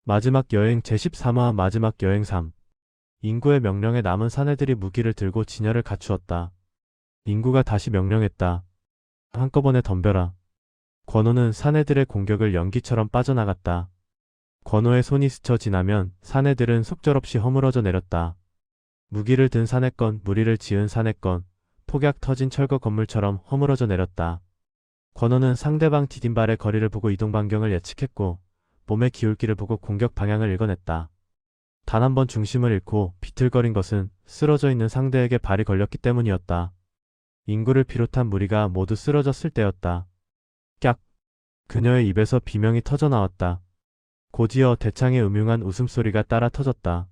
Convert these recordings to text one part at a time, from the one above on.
마지막 여행 제13화 마지막 여행 3. 인구의 명령에 남은 사내들이 무기를 들고 진열을 갖추었다. 인구가 다시 명령했다. 한꺼번에 덤벼라. 권호는 사내들의 공격을 연기처럼 빠져나갔다. 권호의 손이 스쳐 지나면 사내들은 속절없이 허물어져 내렸다. 무기를 든 사내건, 무리를 지은 사내건, 폭약 터진 철거 건물처럼 허물어져 내렸다. 권호는 상대방 디딤발의 거리를 보고 이동 반경을 예측했고 몸의 기울기를 보고 공격 방향을 읽어냈다. 단 한 번 중심을 잃고 비틀거린 것은 쓰러져 있는 상대에게 발이 걸렸기 때문이었다. 인구를 비롯한 무리가 모두 쓰러졌을 때였다. 깍! 그녀의 입에서 비명이 터져 나왔다. 곧이어 대창의 음흉한 웃음소리가 따라 터졌다.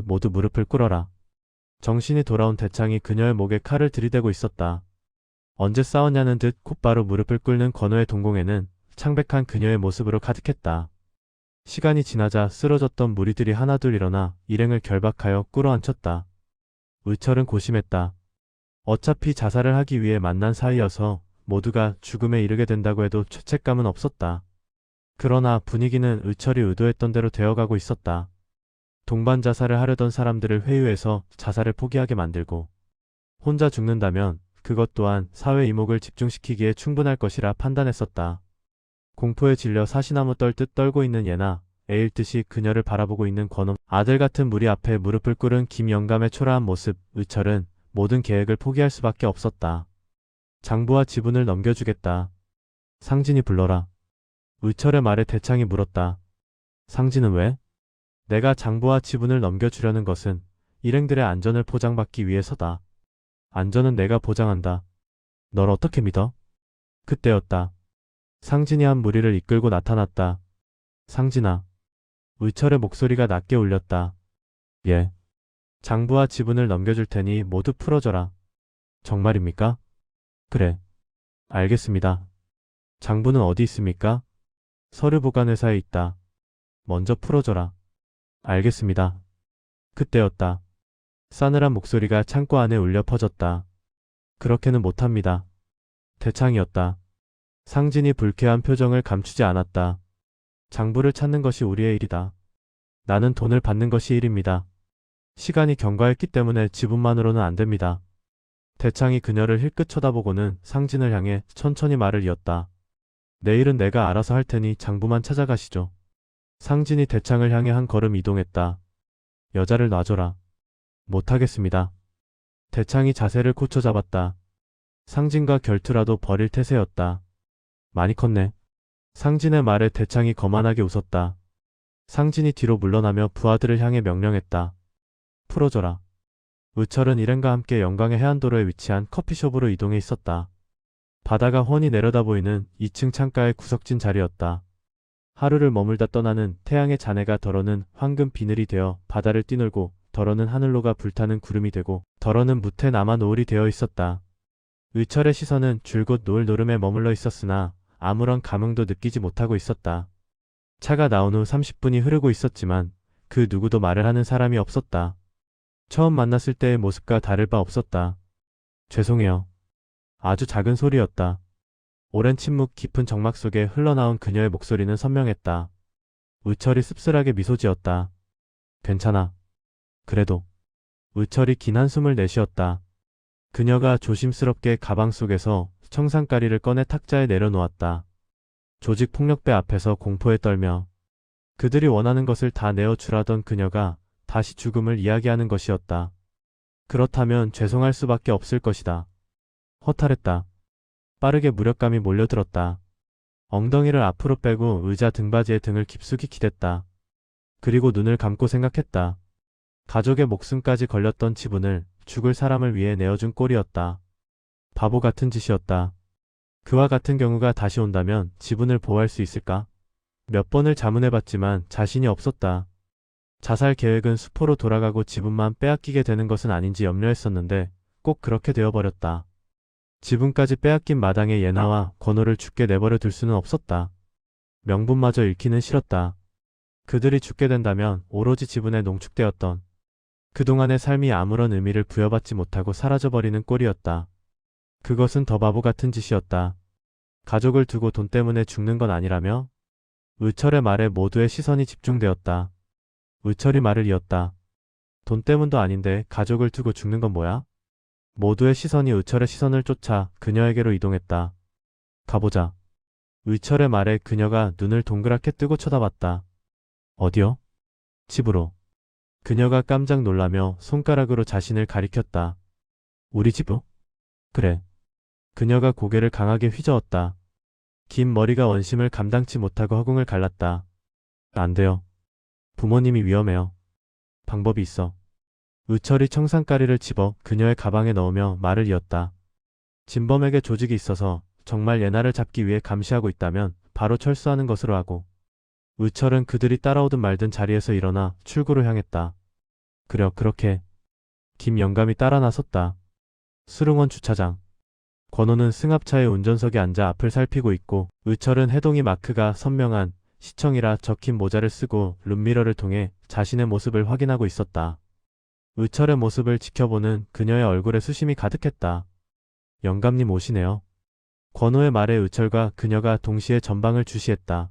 모두 무릎을 꿇어라. 정신이 돌아온 대창이 그녀의 목에 칼을 들이대고 있었다. 언제 싸웠냐는 듯 곧바로 무릎을 꿇는 권호의 동공에는 창백한 그녀의 모습으로 가득했다. 시간이 지나자 쓰러졌던 무리들이 하나둘 일어나 일행을 결박하여 꿇어앉혔다. 의철은 고심했다. 어차피 자살을 하기 위해 만난 사이여서 모두가 죽음에 이르게 된다고 해도 죄책감은 없었다. 그러나 분위기는 의철이 의도했던 대로 되어가고 있었다. 동반 자살을 하려던 사람들을 회유해서 자살을 포기하게 만들고 혼자 죽는다면 그것 또한 사회 이목을 집중시키기에 충분할 것이라 판단했었다. 공포에 질려 사시나무 떨듯 떨고 있는 예나 애일 듯이 그녀를 바라보고 있는 권호, 아들 같은 무리 앞에 무릎을 꿇은 김영감의 초라한 모습, 의철은 모든 계획을 포기할 수밖에 없었다. 장부와 지분을 넘겨주겠다. 상진이 불러라. 의철의 말에 대창이 물었다. 상진은 왜? 내가 장부와 지분을 넘겨주려는 것은 일행들의 안전을 보장받기 위해서다. 안전은 내가 보장한다. 널 어떻게 믿어? 그때였다. 상진이 한 무리를 이끌고 나타났다. 상진아. 의철의 목소리가 낮게 울렸다. 예. 장부와 지분을 넘겨줄 테니 모두 풀어줘라. 정말입니까? 그래. 알겠습니다. 장부는 어디 있습니까? 서류 보관회사에 있다. 먼저 풀어줘라. 알겠습니다. 그때였다. 싸늘한 목소리가 창고 안에 울려 퍼졌다. 그렇게는 못합니다. 대창이었다. 상진이 불쾌한 표정을 감추지 않았다. 장부를 찾는 것이 우리의 일이다. 나는 돈을 받는 것이 일입니다. 시간이 경과했기 때문에 지분만으로는 안 됩니다. 대창이 그녀를 힐끗 쳐다보고는 상진을 향해 천천히 말을 이었다. 내일은 내가 알아서 할 테니 장부만 찾아가시죠. 상진이 대창을 향해 한 걸음 이동했다. 여자를 놔줘라. 못하겠습니다. 대창이 자세를 고쳐 잡았다. 상진과 결투라도 벌일 태세였다. 많이 컸네. 상진의 말에 대창이 거만하게 웃었다. 상진이 뒤로 물러나며 부하들을 향해 명령했다. 풀어줘라. 의철은 일행과 함께 영광의 해안도로에 위치한 커피숍으로 이동해 있었다. 바다가 훤히 내려다 보이는 2층 창가의 구석진 자리였다. 하루를 머물다 떠나는 태양의 잔해가 덜어는 황금 비늘이 되어 바다를 뛰놀고 덜어는 하늘로가 불타는 구름이 되고 덜어는 무태 남아 노을이 되어 있었다. 의철의 시선은 줄곧 노을 노름에 머물러 있었으나 아무런 감흥도 느끼지 못하고 있었다. 차가 나온 후 30분이 흐르고 있었지만 그 누구도 말을 하는 사람이 없었다. 처음 만났을 때의 모습과 다를 바 없었다. 죄송해요. 아주 작은 소리였다. 오랜 침묵 깊은 정막 속에 흘러나온 그녀의 목소리는 선명했다. 의철이 씁쓸하게 미소 지었다. 괜찮아. 그래도. 의철이 긴 한숨을 내쉬었다. 그녀가 조심스럽게 가방 속에서 청산가리를 꺼내 탁자에 내려놓았다. 조직폭력배 앞에서 공포에 떨며 그들이 원하는 것을 다 내어주라던 그녀가 다시 죽음을 이야기하는 것이었다. 그렇다면 죄송할 수밖에 없을 것이다. 허탈했다. 빠르게 무력감이 몰려들었다. 엉덩이를 앞으로 빼고 의자 등받이에 등을 깊숙이 기댔다. 그리고 눈을 감고 생각했다. 가족의 목숨까지 걸렸던 지분을 죽을 사람을 위해 내어준 꼴이었다. 바보 같은 짓이었다. 그와 같은 경우가 다시 온다면 지분을 보호할 수 있을까? 몇 번을 자문해봤지만 자신이 없었다. 자살 계획은 수포로 돌아가고 지분만 빼앗기게 되는 것은 아닌지 염려했었는데 꼭 그렇게 되어버렸다. 지분까지 빼앗긴 마당에 예나와 권호를 죽게 내버려 둘 수는 없었다. 명분마저 잃기는 싫었다. 그들이 죽게 된다면 오로지 지분에 농축되었던 그동안의 삶이 아무런 의미를 부여받지 못하고 사라져버리는 꼴이었다. 그것은 더 바보 같은 짓이었다. 가족을 두고 돈 때문에 죽는 건 아니라며? 의철의 말에 모두의 시선이 집중되었다. 의철이 말을 이었다. 돈 때문도 아닌데 가족을 두고 죽는 건 뭐야? 모두의 시선이 의철의 시선을 쫓아 그녀에게로 이동했다. 가보자. 의철의 말에 그녀가 눈을 동그랗게 뜨고 쳐다봤다. 어디요? 집으로. 그녀가 깜짝 놀라며 손가락으로 자신을 가리켰다. 우리 집으로? 그래. 그녀가 고개를 강하게 휘저었다. 긴 머리가 원심을 감당치 못하고 허공을 갈랐다. 안 돼요. 부모님이 위험해요. 방법이 있어. 의철이 청산가리를 집어 그녀의 가방에 넣으며 말을 이었다. 진범에게 조직이 있어서 정말 예나를 잡기 위해 감시하고 있다면 바로 철수하는 것으로 하고. 의철은 그들이 따라오든 말든 자리에서 일어나 출구로 향했다. 그려 그렇게. 김영감이 따라 나섰다. 수릉원 주차장. 권호는 승합차의 운전석에 앉아 앞을 살피고 있고 의철은 해동이 마크가 선명한 시청이라 적힌 모자를 쓰고 룸미러를 통해 자신의 모습을 확인하고 있었다. 의철의 모습을 지켜보는 그녀의 얼굴에 수심이 가득했다. 영감님 오시네요. 권호의 말에 의철과 그녀가 동시에 전방을 주시했다.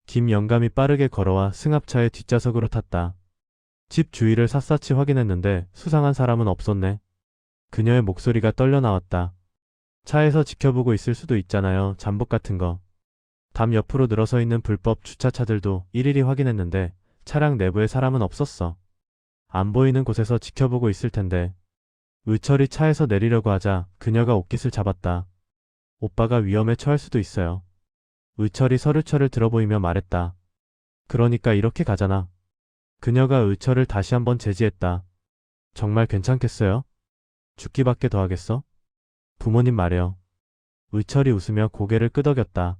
김 영감이 빠르게 걸어와 승합차의 뒷좌석으로 탔다. 집 주위를 샅샅이 확인했는데 수상한 사람은 없었네. 그녀의 목소리가 떨려 나왔다. 차에서 지켜보고 있을 수도 있잖아요. 잠복 같은 거. 담 옆으로 늘어서 있는 불법 주차차들도 일일이 확인했는데 차량 내부에 사람은 없었어. 안 보이는 곳에서 지켜보고 있을 텐데. 의철이 차에서 내리려고 하자 그녀가 옷깃을 잡았다. 오빠가 위험에 처할 수도 있어요. 의철이 서류철을 들어보이며 말했다. 그러니까 이렇게 가잖아. 그녀가 의철을 다시 한번 제지했다. 정말 괜찮겠어요? 죽기밖에 더 하겠어? 부모님 말해요. 의철이 웃으며 고개를 끄덕였다.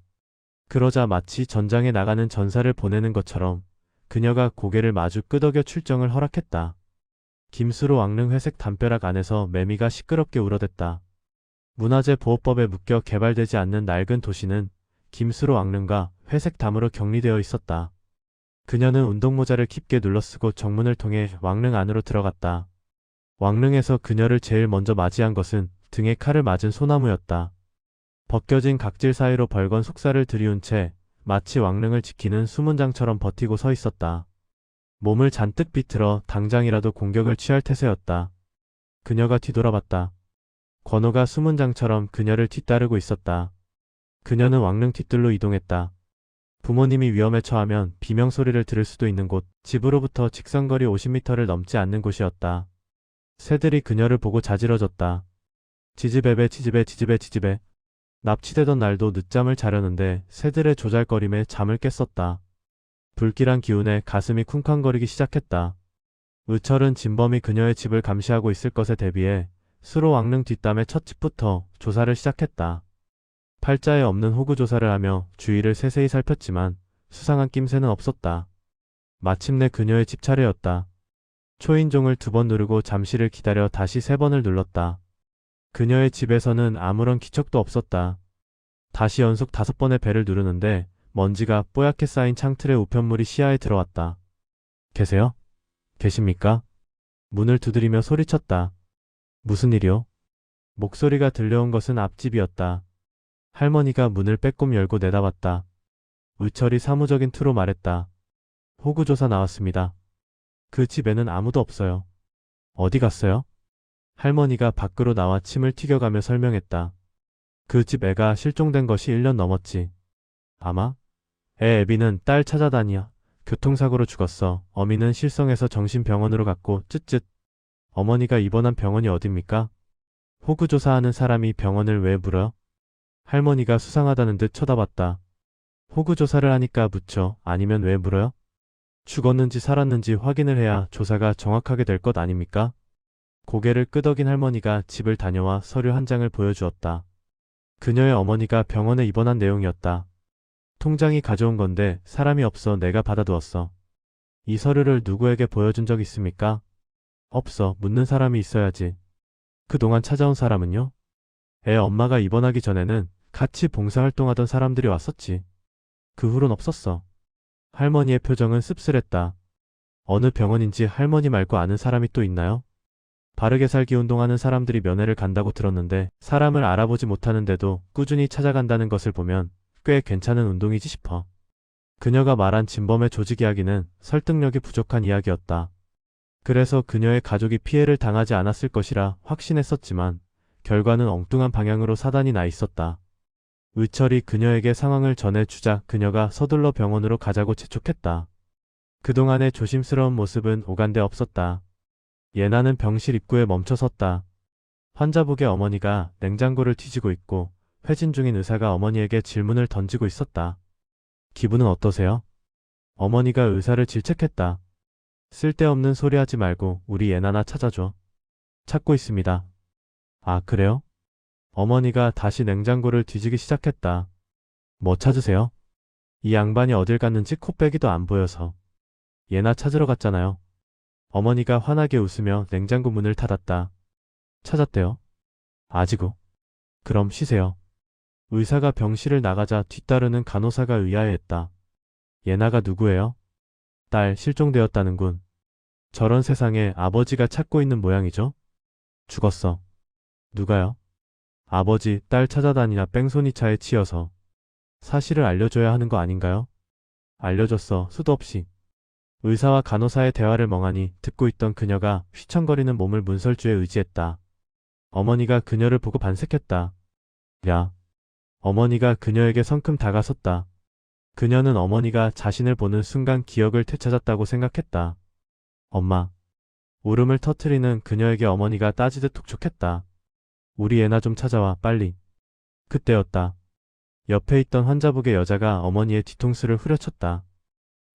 그러자 마치 전장에 나가는 전사를 보내는 것처럼 그녀가 고개를 마주 끄덕여 출정을 허락했다. 김수로 왕릉 회색 담벼락 안에서 매미가 시끄럽게 울어댔다. 문화재 보호법에 묶여 개발되지 않는 낡은 도시는 김수로 왕릉과 회색 담으로 격리되어 있었다. 그녀는 운동모자를 깊게 눌러쓰고 정문을 통해 왕릉 안으로 들어갔다. 왕릉에서 그녀를 제일 먼저 맞이한 것은 등에 칼을 맞은 소나무였다. 벗겨진 각질 사이로 벌건 속살을 들이운 채 마치 왕릉을 지키는 수문장처럼 버티고 서 있었다. 몸을 잔뜩 비틀어 당장이라도 공격을 취할 태세였다. 그녀가 뒤돌아봤다. 권호가 수문장처럼 그녀를 뒤따르고 있었다. 그녀는 왕릉 뒷뜰로 이동했다. 부모님이 위험에 처하면 비명소리를 들을 수도 있는 곳, 집으로부터 직선거리 50m를 넘지 않는 곳이었다. 새들이 그녀를 보고 자지러졌다. 지지배배 지지배 지지배 지지배. 납치되던 날도 늦잠을 자려는데 새들의 조잘거림에 잠을 깼었다. 불길한 기운에 가슴이 쿵쾅거리기 시작했다. 의철은 진범이 그녀의 집을 감시하고 있을 것에 대비해 수로 왕릉 뒷담의 첫 집부터 조사를 시작했다. 팔자에 없는 호구 조사를 하며 주위를 세세히 살폈지만 수상한 낌새는 없었다. 마침내 그녀의 집 차례였다. 초인종을 2번 누르고 잠시를 기다려 다시 3번을 눌렀다. 그녀의 집에서는 아무런 기척도 없었다. 다시 연속 5번의 벨을 누르는데 먼지가 뽀얗게 쌓인 창틀의 우편물이 시야에 들어왔다. 계세요? 계십니까? 문을 두드리며 소리쳤다. 무슨 일이요? 목소리가 들려온 것은 앞집이었다. 할머니가 문을 빼꼼 열고 내다봤다. 의철이 사무적인 투로 말했다. 호구조사 나왔습니다. 그 집에는 아무도 없어요. 어디 갔어요? 할머니가 밖으로 나와 침을 튀겨가며 설명했다. 그 집 애가 실종된 것이 1년 넘었지. 아마? 애 애비는 딸 찾아다니야. 교통사고로 죽었어. 어미는 실성해서 정신병원으로 갔고 쯧쯧. 어머니가 입원한 병원이 어딥니까? 호구조사하는 사람이 병원을 왜 물어요? 할머니가 수상하다는 듯 쳐다봤다. 호구조사를 하니까 묻죠. 아니면 왜 물어요? 죽었는지 살았는지 확인을 해야 조사가 정확하게 될 것 아닙니까? 고개를 끄덕인 할머니가 집을 다녀와 서류 한 장을 보여주었다. 그녀의 어머니가 병원에 입원한 내용이었다. 통장이 가져온 건데 사람이 없어 내가 받아두었어. 이 서류를 누구에게 보여준 적 있습니까? 없어. 묻는 사람이 있어야지. 그동안 찾아온 사람은요? 애 엄마가 입원하기 전에는 같이 봉사활동하던 사람들이 왔었지. 그 후론 없었어. 할머니의 표정은 씁쓸했다. 어느 병원인지 할머니 말고 아는 사람이 또 있나요? 바르게 살기 운동하는 사람들이 면회를 간다고 들었는데 사람을 알아보지 못하는데도 꾸준히 찾아간다는 것을 보면 꽤 괜찮은 운동이지 싶어. 그녀가 말한 진범의 조직 이야기는 설득력이 부족한 이야기였다. 그래서 그녀의 가족이 피해를 당하지 않았을 것이라 확신했었지만 결과는 엉뚱한 방향으로 사단이 나 있었다. 의철이 그녀에게 상황을 전해주자 그녀가 서둘러 병원으로 가자고 재촉했다. 그동안의 조심스러운 모습은 오간데 없었다. 예나는 병실 입구에 멈춰섰다. 환자복의 어머니가 냉장고를 뒤지고 있고 회진 중인 의사가 어머니에게 질문을 던지고 있었다. 기분은 어떠세요? 어머니가 의사를 질책했다. 쓸데없는 소리 하지 말고 우리 예나나 찾아줘. 찾고 있습니다. 아, 그래요? 어머니가 다시 냉장고를 뒤지기 시작했다. 뭐 찾으세요? 이 양반이 어딜 갔는지 코빼기도 안 보여서. 예나 찾으러 갔잖아요. 어머니가 환하게 웃으며 냉장고 문을 닫았다. 찾았대요? 아지고. 그럼 쉬세요. 의사가 병실을 나가자 뒤따르는 간호사가 의아해했다. 예나가 누구예요? 딸 실종되었다는군. 저런 세상에 아버지가 찾고 있는 모양이죠? 죽었어. 누가요? 아버지, 딸 찾아다니나 뺑소니 차에 치여서. 사실을 알려줘야 하는 거 아닌가요? 알려줬어, 수도 없이. 의사와 간호사의 대화를 멍하니 듣고 있던 그녀가 휘청거리는 몸을 문설주에 의지했다. 어머니가 그녀를 보고 반색했다. 야. 어머니가 그녀에게 성큼 다가섰다. 그녀는 어머니가 자신을 보는 순간 기억을 되찾았다고 생각했다. 엄마. 울음을 터트리는 그녀에게 어머니가 따지듯 톡촉했다. 우리 애나 좀 찾아와, 빨리. 그때였다. 옆에 있던 환자복의 여자가 어머니의 뒤통수를 후려쳤다.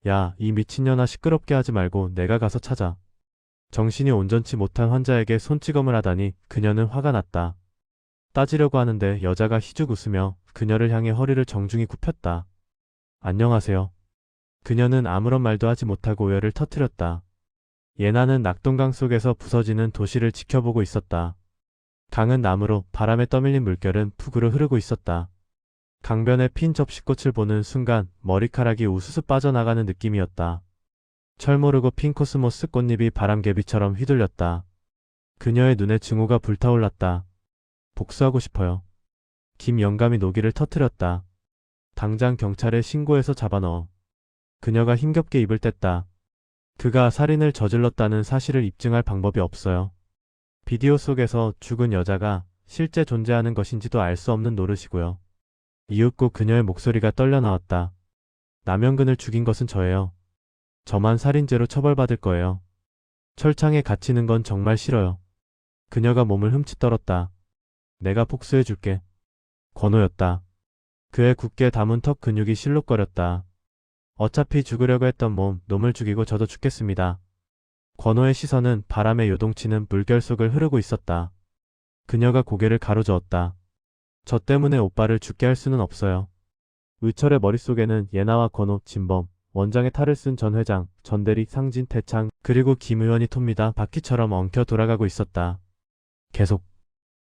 야, 이 미친년아 시끄럽게 하지 말고 내가 가서 찾아. 정신이 온전치 못한 환자에게 손찌검을 하다니 그녀는 화가 났다. 따지려고 하는데 여자가 희죽 웃으며 그녀를 향해 허리를 정중히 굽혔다. 안녕하세요. 그녀는 아무런 말도 하지 못하고 오열을 터뜨렸다. 예나는 낙동강 속에서 부서지는 도시를 지켜보고 있었다. 강은 나무로 바람에 떠밀린 물결은 푹으로 흐르고 있었다. 강변에 핀 접시꽃을 보는 순간 머리카락이 우수수 빠져나가는 느낌이었다. 철모르고 핀 코스모스 꽃잎이 바람개비처럼 휘둘렸다. 그녀의 눈에 증오가 불타올랐다. 복수하고 싶어요. 김영감이 노기를 터뜨렸다. 당장 경찰에 신고해서 잡아넣어. 그녀가 힘겹게 입을 뗐다. 그가 살인을 저질렀다는 사실을 입증할 방법이 없어요. 비디오 속에서 죽은 여자가 실제 존재하는 것인지도 알 수 없는 노릇이고요. 이윽고 그녀의 목소리가 떨려 나왔다. 남영근을 죽인 것은 저예요. 저만 살인죄로 처벌받을 거예요. 철창에 갇히는 건 정말 싫어요. 그녀가 몸을 흠칫 떨었다. 내가 복수해줄게. 권호였다. 그의 굳게 담은 턱 근육이 실룩거렸다. 어차피 죽으려고 했던 놈을 죽이고 저도 죽겠습니다. 권호의 시선은 바람에 요동치는 물결 속을 흐르고 있었다. 그녀가 고개를 가로저었다. 저 때문에 오빠를 죽게 할 수는 없어요. 의철의 머릿속에는 예나와 권호, 진범, 원장의 탈을 쓴 전 회장, 전 대리, 상진, 태창, 그리고 김 의원이 톱니다 바퀴처럼 엉켜 돌아가고 있었다. 계속